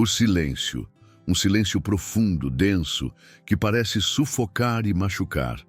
O silêncio. Um silêncio profundo, denso, que parece sufocar e machucar.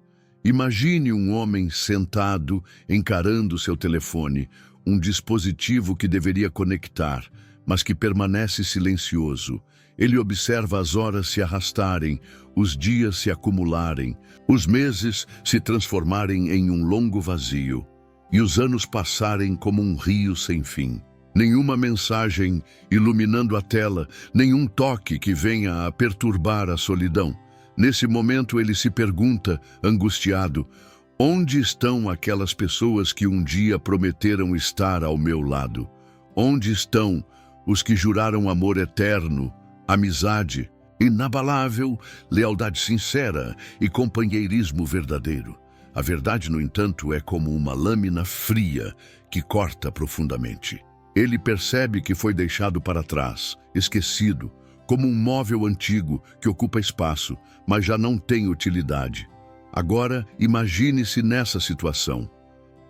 Imagine um homem sentado, encarando seu telefone, um dispositivo que deveria conectar, mas que permanece silencioso. Ele observa as horas se arrastarem, os dias se acumularem, os meses se transformarem em um longo vazio, e os anos passarem como um rio sem fim. Nenhuma mensagem iluminando a tela, nenhum toque que venha a perturbar a solidão. Nesse momento ele se pergunta, angustiado, onde estão aquelas pessoas que um dia prometeram estar ao meu lado? Onde estão os que juraram amor eterno, amizade inabalável, lealdade sincera e companheirismo verdadeiro? A verdade, no entanto, é como uma lâmina fria que corta profundamente. Ele percebe que foi deixado para trás, esquecido, como um móvel antigo que ocupa espaço, mas já não tem utilidade. Agora, imagine-se nessa situação.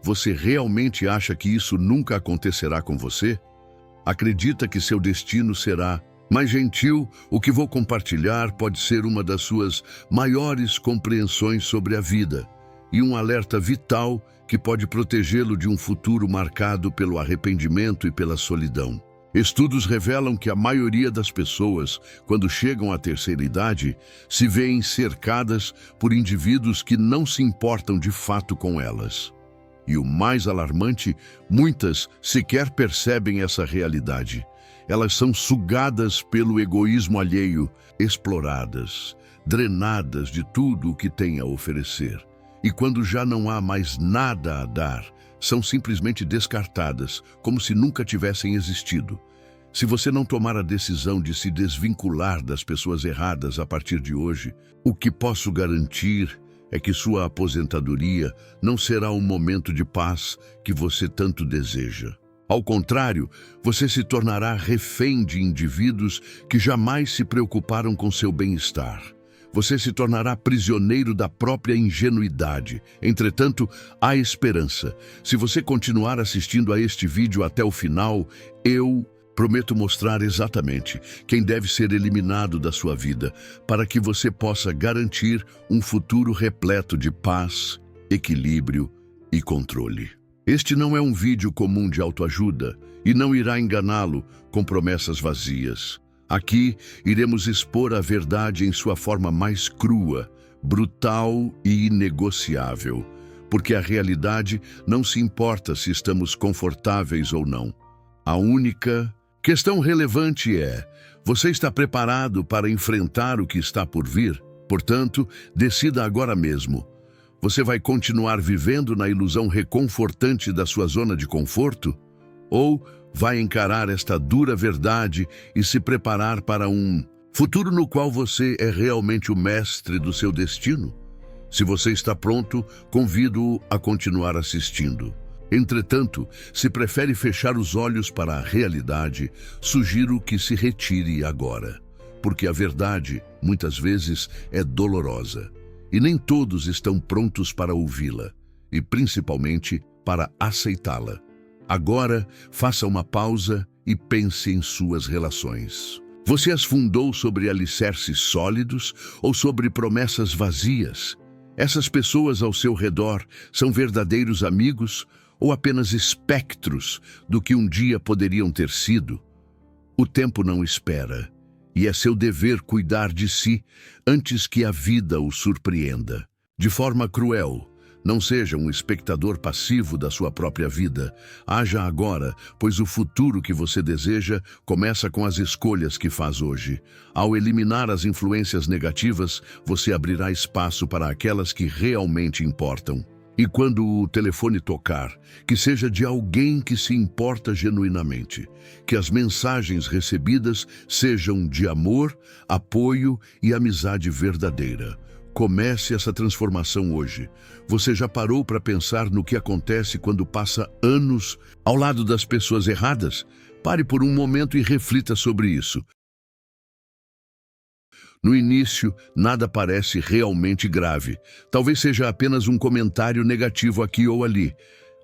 Você realmente acha que isso nunca acontecerá com você? Acredita que seu destino será mais gentil? O que vou compartilhar pode ser uma das suas maiores compreensões sobre a vida e um alerta vital que pode protegê-lo de um futuro marcado pelo arrependimento e pela solidão. Estudos revelam que a maioria das pessoas, quando chegam à terceira idade, se veem cercadas por indivíduos que não se importam de fato com elas. E o mais alarmante, muitas sequer percebem essa realidade. Elas são sugadas pelo egoísmo alheio, exploradas, drenadas de tudo o que têm a oferecer. E quando já não há mais nada a dar, são simplesmente descartadas, como se nunca tivessem existido. Se você não tomar a decisão de se desvincular das pessoas erradas a partir de hoje, o que posso garantir é que sua aposentadoria não será o momento de paz que você tanto deseja. Ao contrário, você se tornará refém de indivíduos que jamais se preocuparam com seu bem-estar. Você se tornará prisioneiro da própria ingenuidade. Entretanto, há esperança. Se você continuar assistindo a este vídeo até o final, eu prometo mostrar exatamente quem deve ser eliminado da sua vida, para que você possa garantir um futuro repleto de paz, equilíbrio e controle. Este não é um vídeo comum de autoajuda e não irá enganá-lo com promessas vazias. Aqui, iremos expor a verdade em sua forma mais crua, brutal e inegociável, porque a realidade não se importa se estamos confortáveis ou não. A única questão relevante é: você está preparado para enfrentar o que está por vir? Portanto, decida agora mesmo. Você vai continuar vivendo na ilusão reconfortante da sua zona de conforto? Ou vai encarar esta dura verdade e se preparar para um futuro no qual você é realmente o mestre do seu destino? Se você está pronto, convido-o a continuar assistindo. Entretanto, se prefere fechar os olhos para a realidade, sugiro que se retire agora, porque a verdade, muitas vezes, é dolorosa, e nem todos estão prontos para ouvi-la, e principalmente para aceitá-la. Agora, faça uma pausa e pense em suas relações. Você as fundou sobre alicerces sólidos ou sobre promessas vazias? Essas pessoas ao seu redor são verdadeiros amigos ou apenas espectros do que um dia poderiam ter sido? O tempo não espera, e é seu dever cuidar de si antes que a vida o surpreenda. De forma cruel, não seja um espectador passivo da sua própria vida. Haja agora, pois o futuro que você deseja começa com as escolhas que faz hoje. Ao eliminar as influências negativas, você abrirá espaço para aquelas que realmente importam. E quando o telefone tocar, que seja de alguém que se importa genuinamente. Que as mensagens recebidas sejam de amor, apoio e amizade verdadeira. Comece essa transformação hoje. Você já parou para pensar no que acontece quando passa anos ao lado das pessoas erradas? Pare por um momento e reflita sobre isso. No início, nada parece realmente grave. Talvez seja apenas um comentário negativo aqui ou ali,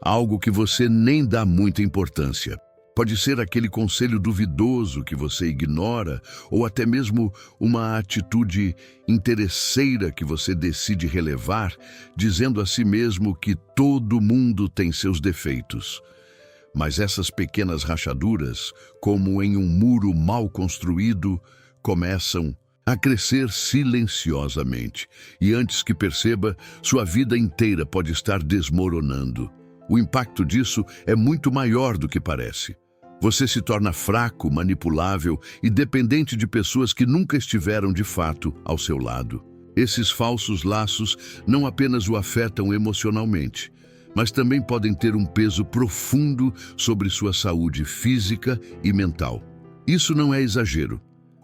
algo que você nem dá muita importância. Pode ser aquele conselho duvidoso que você ignora, ou até mesmo uma atitude interesseira que você decide relevar, dizendo a si mesmo que todo mundo tem seus defeitos. Mas essas pequenas rachaduras, como em um muro mal construído, começam a crescer silenciosamente. E antes que perceba, sua vida inteira pode estar desmoronando. O impacto disso é muito maior do que parece. Você se torna fraco, manipulável e dependente de pessoas que nunca estiveram de fato ao seu lado. Esses falsos laços não apenas o afetam emocionalmente, mas também podem ter um peso profundo sobre sua saúde física e mental. Isso não é exagero.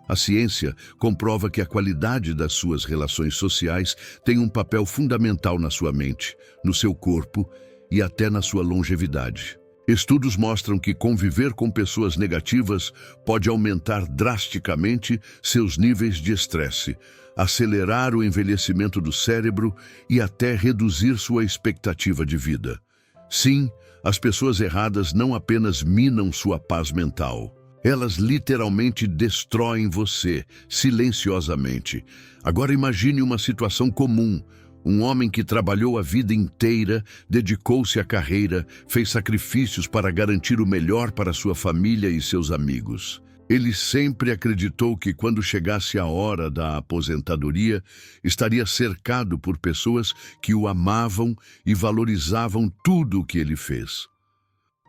A ciência comprova que a qualidade das suas relações sociais tem um papel fundamental na sua mente, no seu corpo e até na sua longevidade. Estudos mostram que conviver com pessoas negativas pode aumentar drasticamente seus níveis de estresse, acelerar o envelhecimento do cérebro e até reduzir sua expectativa de vida. Sim, as pessoas erradas não apenas minam sua paz mental, elas literalmente destroem você, silenciosamente. Agora imagine uma situação comum. Um homem que trabalhou a vida inteira, dedicou-se à carreira, fez sacrifícios para garantir o melhor para sua família e seus amigos. Ele sempre acreditou que quando chegasse a hora da aposentadoria, estaria cercado por pessoas que o amavam e valorizavam tudo o que ele fez.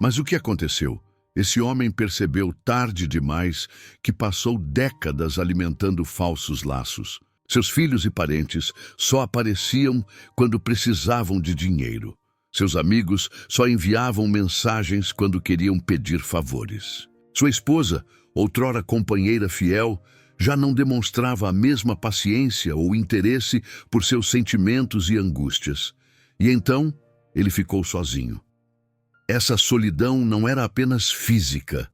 Mas o que aconteceu? Esse homem percebeu tarde demais que passou décadas alimentando falsos laços. Seus filhos e parentes só apareciam quando precisavam de dinheiro. Seus amigos só enviavam mensagens quando queriam pedir favores. Sua esposa, outrora companheira fiel, já não demonstrava a mesma paciência ou interesse por seus sentimentos e angústias. E então, ele ficou sozinho. Essa solidão não era apenas física,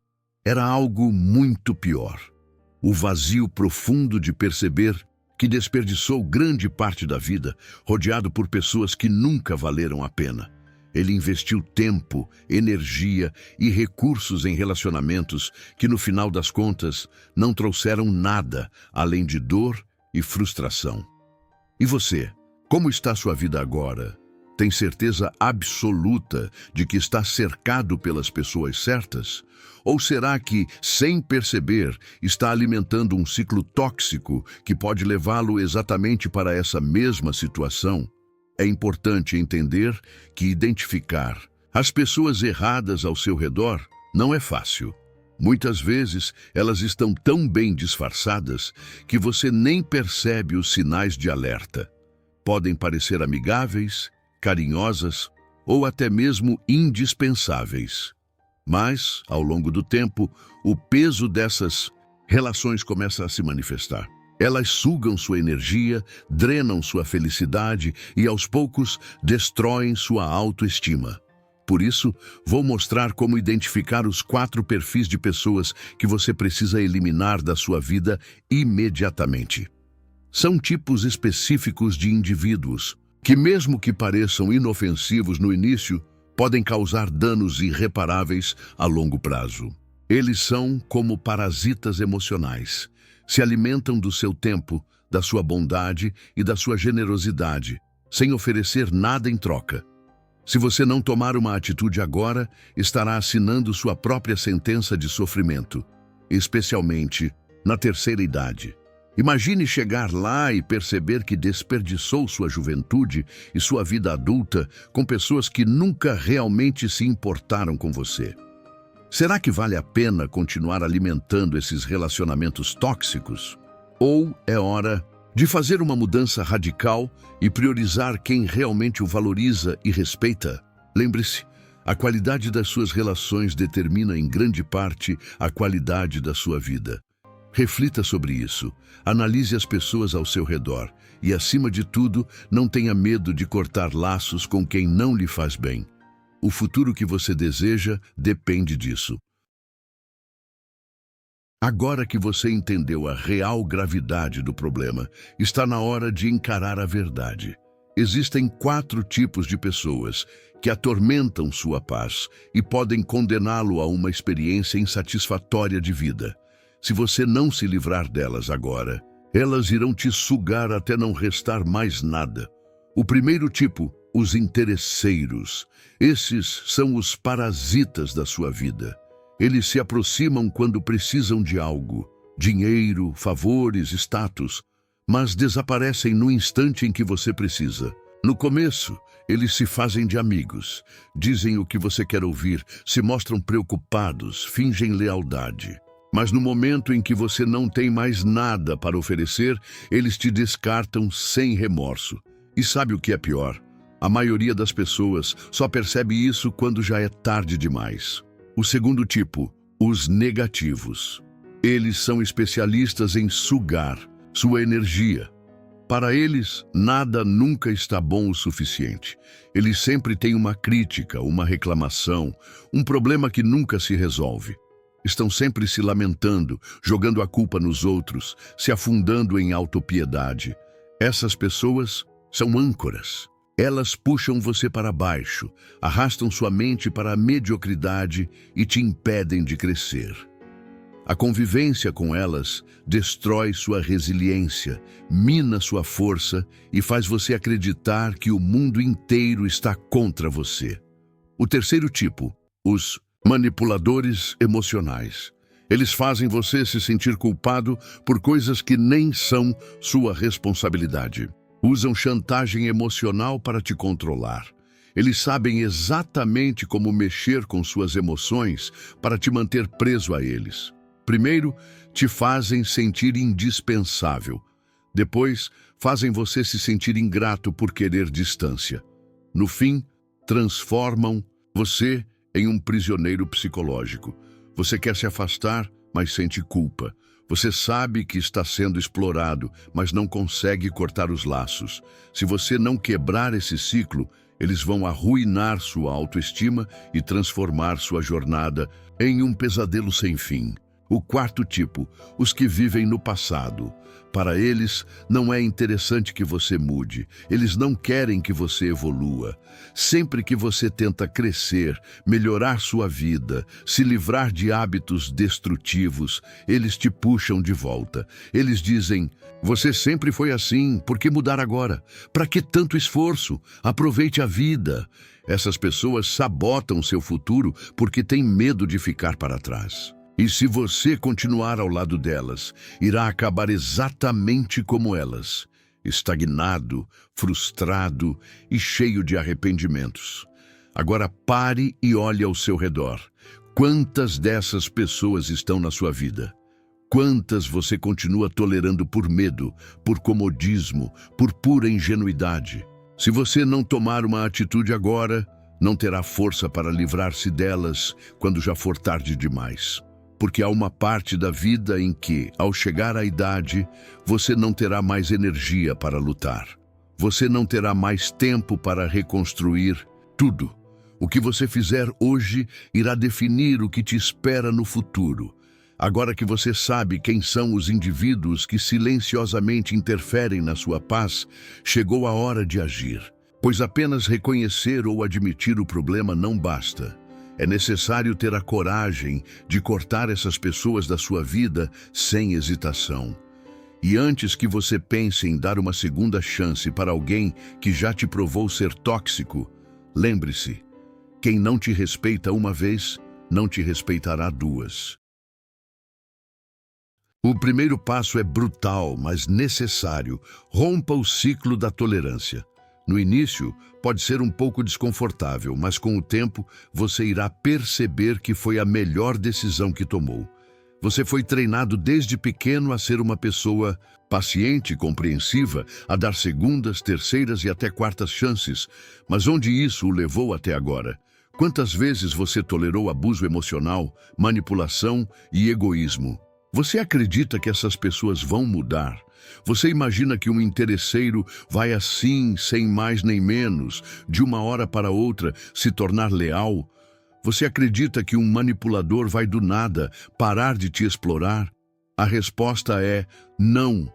era algo muito pior. O vazio profundo de perceber que desperdiçou grande parte da vida, rodeado por pessoas que nunca valeram a pena. Ele investiu tempo, energia e recursos em relacionamentos que, no final das contas, não trouxeram nada além de dor e frustração. E você? Como está sua vida agora? Tem certeza absoluta de que está cercado pelas pessoas certas? Ou será que, sem perceber, está alimentando um ciclo tóxico que pode levá-lo exatamente para essa mesma situação? É importante entender que identificar as pessoas erradas ao seu redor não é fácil. Muitas vezes, elas estão tão bem disfarçadas que você nem percebe os sinais de alerta. Podem parecer amigáveis, carinhosas ou até mesmo indispensáveis. Mas, ao longo do tempo, o peso dessas relações começa a se manifestar. Elas sugam sua energia, drenam sua felicidade e, aos poucos, destroem sua autoestima. Por isso, vou mostrar como identificar os 4 perfis de pessoas que você precisa eliminar da sua vida imediatamente. São tipos específicos de indivíduos que, mesmo que pareçam inofensivos no início, podem causar danos irreparáveis a longo prazo. Eles são como parasitas emocionais. Se alimentam do seu tempo, da sua bondade e da sua generosidade, sem oferecer nada em troca. Se você não tomar uma atitude agora, estará assinando sua própria sentença de sofrimento, especialmente na terceira idade. Imagine chegar lá e perceber que desperdiçou sua juventude e sua vida adulta com pessoas que nunca realmente se importaram com você. Será que vale a pena continuar alimentando esses relacionamentos tóxicos? Ou é hora de fazer uma mudança radical e priorizar quem realmente o valoriza e respeita? Lembre-se, a qualidade das suas relações determina em grande parte a qualidade da sua vida. Reflita sobre isso, analise as pessoas ao seu redor e, acima de tudo, não tenha medo de cortar laços com quem não lhe faz bem. O futuro que você deseja depende disso. Agora que você entendeu a real gravidade do problema, está na hora de encarar a verdade. Existem 4 tipos de pessoas que atormentam sua paz e podem condená-lo a uma experiência insatisfatória de vida. Se você não se livrar delas agora, elas irão te sugar até não restar mais nada. O primeiro tipo, os interesseiros. Esses são os parasitas da sua vida. Eles se aproximam quando precisam de algo, dinheiro, favores, status, mas desaparecem no instante em que você precisa. No começo, eles se fazem de amigos, dizem o que você quer ouvir, se mostram preocupados, fingem lealdade. Mas no momento em que você não tem mais nada para oferecer, eles te descartam sem remorso. E sabe o que é pior? A maioria das pessoas só percebe isso quando já é tarde demais. O segundo tipo, os negativos. Eles são especialistas em sugar sua energia. Para eles, nada nunca está bom o suficiente. Eles sempre têm uma crítica, uma reclamação, um problema que nunca se resolve. Estão sempre se lamentando, jogando a culpa nos outros, se afundando em autopiedade. Essas pessoas são âncoras. Elas puxam você para baixo, arrastam sua mente para a mediocridade e te impedem de crescer. A convivência com elas destrói sua resiliência, mina sua força e faz você acreditar que o mundo inteiro está contra você. O terceiro tipo, os manipuladores emocionais. Eles fazem você se sentir culpado por coisas que nem são sua responsabilidade. Usam chantagem emocional para te controlar. Eles sabem exatamente como mexer com suas emoções para te manter preso a eles. Primeiro, te fazem sentir indispensável. Depois, fazem você se sentir ingrato por querer distância. No fim, transformam você em um prisioneiro psicológico. Você quer se afastar, mas sente culpa. Você sabe que está sendo explorado, mas não consegue cortar os laços. Se você não quebrar esse ciclo, eles vão arruinar sua autoestima e transformar sua jornada em um pesadelo sem fim. O quarto tipo, os que vivem no passado. Para eles, não é interessante que você mude. Eles não querem que você evolua. Sempre que você tenta crescer, melhorar sua vida, se livrar de hábitos destrutivos, eles te puxam de volta. Eles dizem, você sempre foi assim, por que mudar agora? Para que tanto esforço? Aproveite a vida. Essas pessoas sabotam seu futuro porque têm medo de ficar para trás. E se você continuar ao lado delas, irá acabar exatamente como elas, estagnado, frustrado e cheio de arrependimentos. Agora pare e olhe ao seu redor. Quantas dessas pessoas estão na sua vida? Quantas você continua tolerando por medo, por comodismo, por pura ingenuidade? Se você não tomar uma atitude agora, não terá força para livrar-se delas quando já for tarde demais. Porque há uma parte da vida em que, ao chegar à idade, você não terá mais energia para lutar. Você não terá mais tempo para reconstruir tudo. O que você fizer hoje irá definir o que te espera no futuro. Agora que você sabe quem são os indivíduos que silenciosamente interferem na sua paz, chegou a hora de agir. Pois apenas reconhecer ou admitir o problema não basta. É necessário ter a coragem de cortar essas pessoas da sua vida sem hesitação. E antes que você pense em dar uma segunda chance para alguém que já te provou ser tóxico, lembre-se, quem não te respeita uma vez, não te respeitará duas. O primeiro passo é brutal, mas necessário. Rompa o ciclo da tolerância. No início, pode ser um pouco desconfortável, mas com o tempo, você irá perceber que foi a melhor decisão que tomou. Você foi treinado desde pequeno a ser uma pessoa paciente, compreensiva, a dar segundas, terceiras e até quartas chances. Mas onde isso o levou até agora? Quantas vezes você tolerou abuso emocional, manipulação e egoísmo? Você acredita que essas pessoas vão mudar? Você imagina que um interesseiro vai assim, sem mais nem menos, de uma hora para outra, se tornar leal? Você acredita que um manipulador vai do nada parar de te explorar? A resposta é não.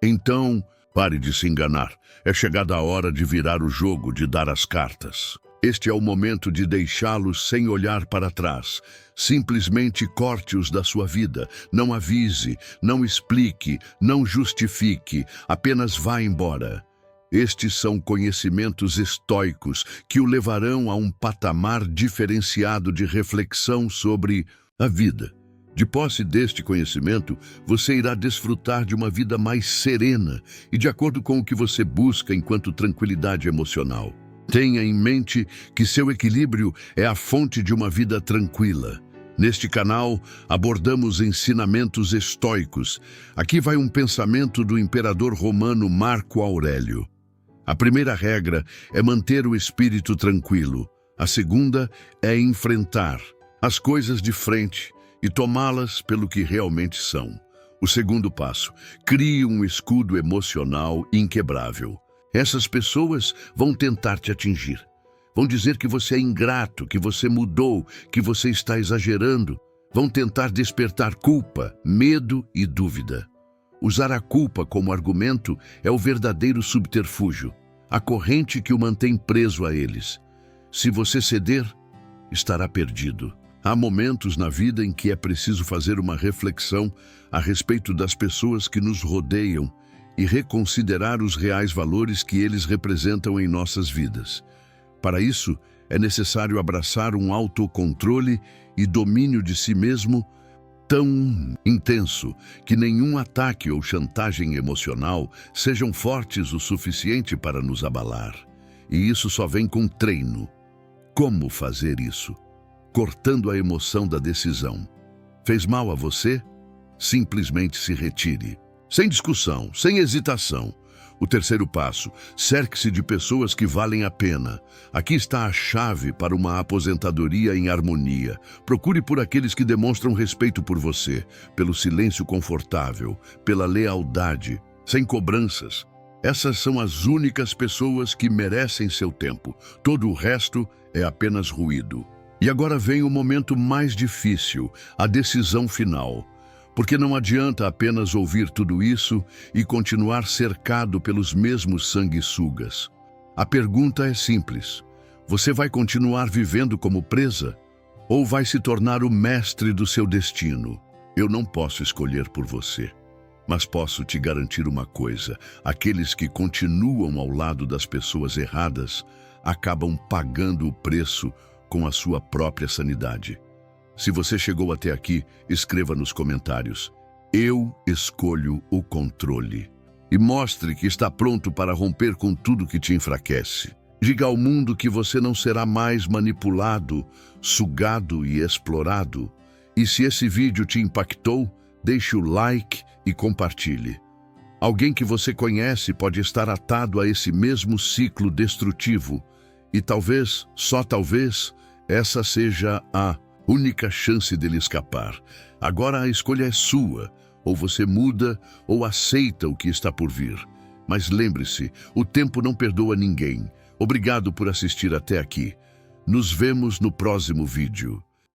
Então, Pare de se enganar. É chegada a hora de virar o jogo, de dar as cartas. Este é o momento de deixá-los sem olhar para trás. Simplesmente corte-os da sua vida. Não avise, não explique, não justifique. Apenas vá embora. Estes são conhecimentos estoicos que o levarão a um patamar diferenciado de reflexão sobre a vida. De posse deste conhecimento, você irá desfrutar de uma vida mais serena e de acordo com o que você busca enquanto tranquilidade emocional. Tenha em mente que seu equilíbrio é a fonte de uma vida tranquila. Neste canal, abordamos ensinamentos estoicos. Aqui vai um pensamento do imperador romano Marco Aurélio. A primeira regra é manter o espírito tranquilo. A segunda é enfrentar as coisas de frente e tomá-las pelo que realmente são. O segundo passo: crie um escudo emocional inquebrável. Essas pessoas vão tentar te atingir. Vão dizer que você é ingrato, que você mudou, que você está exagerando. Vão tentar despertar culpa, medo e dúvida. Usar a culpa como argumento é o verdadeiro subterfúgio, a corrente que o mantém preso a eles. Se você ceder, estará perdido. Há momentos na vida em que é preciso fazer uma reflexão a respeito das pessoas que nos rodeiam e reconsiderar os reais valores que eles representam em nossas vidas. Para isso, é necessário abraçar um autocontrole e domínio de si mesmo tão intenso que nenhum ataque ou chantagem emocional sejam fortes o suficiente para nos abalar. E isso só vem com treino. Como fazer isso? Cortando a emoção da decisão. Fez mal a você? Simplesmente se retire. Sem discussão, sem hesitação. O terceiro passo: cerque-se de pessoas que valem a pena. Aqui está a chave para uma aposentadoria em harmonia. Procure por aqueles que demonstram respeito por você, pelo silêncio confortável, pela lealdade, sem cobranças. Essas são as únicas pessoas que merecem seu tempo. Todo o resto é apenas ruído. E agora vem o momento mais difícil, a decisão final. Porque não adianta apenas ouvir tudo isso e continuar cercado pelos mesmos sanguessugas. A pergunta é simples: você vai continuar vivendo como presa? Ou vai se tornar o mestre do seu destino? Eu não posso escolher por você, mas posso te garantir uma coisa: aqueles que continuam ao lado das pessoas erradas acabam pagando o preço com a sua própria sanidade. Se você chegou até aqui, escreva nos comentários: eu escolho o controle. E mostre que está pronto para romper com tudo que te enfraquece. Diga ao mundo que você não será mais manipulado, sugado e explorado. E se esse vídeo te impactou, deixe o like e compartilhe. Alguém que você conhece pode estar atado a esse mesmo ciclo destrutivo. E talvez, só talvez, essa seja a única chance dele escapar. Agora a escolha é sua. Ou você muda ou aceita o que está por vir. Mas lembre-se, o tempo não perdoa ninguém. Obrigado por assistir até aqui. Nos vemos no próximo vídeo.